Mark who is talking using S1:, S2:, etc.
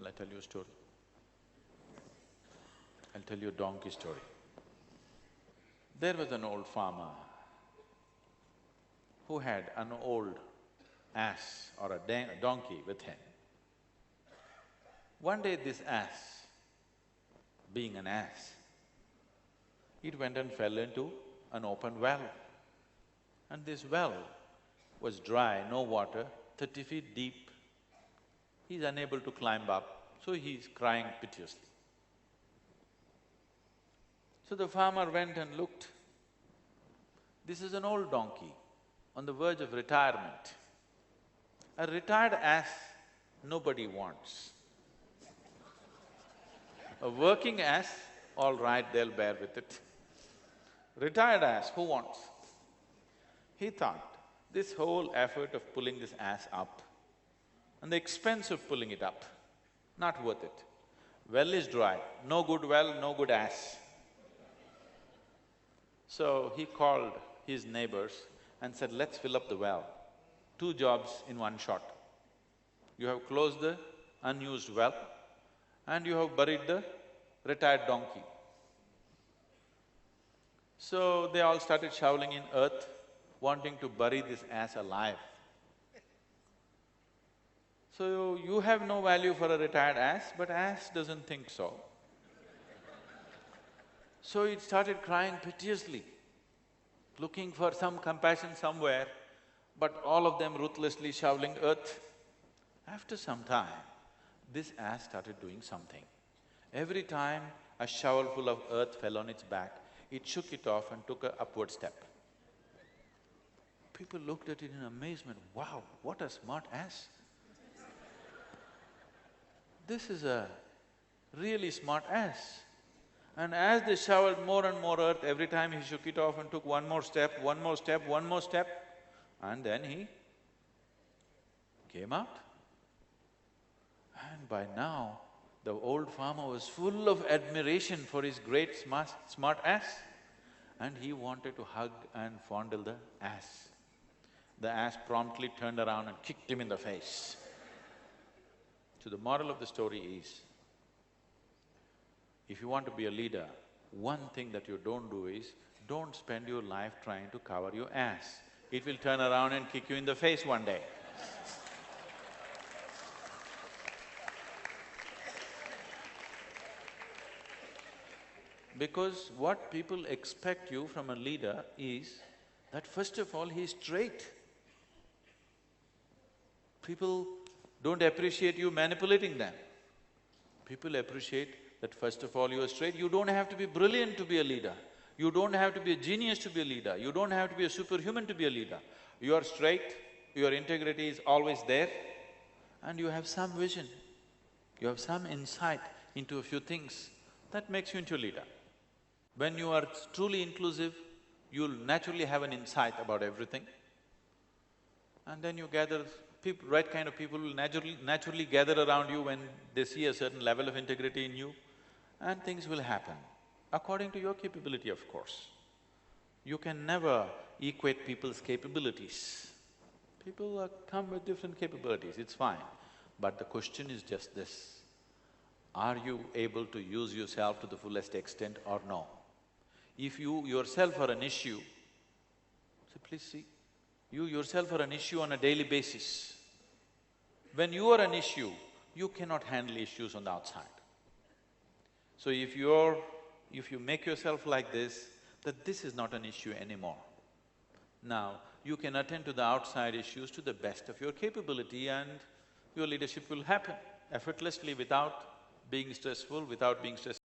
S1: I tell you a story. I'll tell you a donkey story. There was an old farmer who had an old ass or a donkey with him. One day this ass, being an ass, it went and fell into an open well. And this well was dry, no water, 30 feet deep. He's unable to climb up, so he's crying piteously. So the farmer went and looked. This is an old donkey on the verge of retirement. A retired ass nobody wants. A working ass, all right, they'll bear with it. Retired ass, who wants? He thought, this whole effort of pulling this ass up and the expense of pulling it up, not worth it. Well is dry, no good well, no good ass. So he called his neighbors and said, let's fill up the well. 2 jobs in one shot. You have closed the unused well and you have buried the retired donkey. So they all started shoveling in earth, wanting to bury this ass alive. So you have no value for a retired ass, but ass doesn't think so. So it started crying piteously, looking for some compassion somewhere, but all of them ruthlessly shoveling earth. After some time, this ass started doing something. Every time a shovelful of earth fell on its back, it shook it off and took an upward step. People looked at it in amazement, wow, what a smart ass. This is a really smart ass. And as they shoveled more and more earth, every time he shook it off and took one more step, one more step, one more step, and then he came out. And by now, the old farmer was full of admiration for his great smart ass, and he wanted to hug and fondle the ass. The ass promptly turned around and kicked him in the face. So the moral of the story is, if you want to be a leader, one thing that you don't do is, don't spend your life trying to cover your ass. It will turn around and kick you in the face one day. Because what people expect you from a leader is that first of all, he is straight. People don't appreciate you manipulating them. People appreciate that first of all, you are straight. You don't have to be brilliant to be a leader. You don't have to be a genius to be a leader. You don't have to be a superhuman to be a leader. You are straight, your integrity is always there, and you have some vision. You have some insight into a few things. That makes you into a leader. When you are truly inclusive, you'll naturally have an insight about everything. And then you gather people, right kind of people will naturally gather around you when they see a certain level of integrity in you, and things will happen, according to your capability, of course. You can never equate people's capabilities. People come with different capabilities, it's fine. But the question is just this, are you able to use yourself to the fullest extent or no? If you yourself are an issue, so please see, you yourself are an issue on a daily basis. When you are an issue, you cannot handle issues on the outside. So if you make yourself like this, that this is not an issue anymore. Now, you can attend to the outside issues to the best of your capability and your leadership will happen effortlessly without being stressful, without being stressed.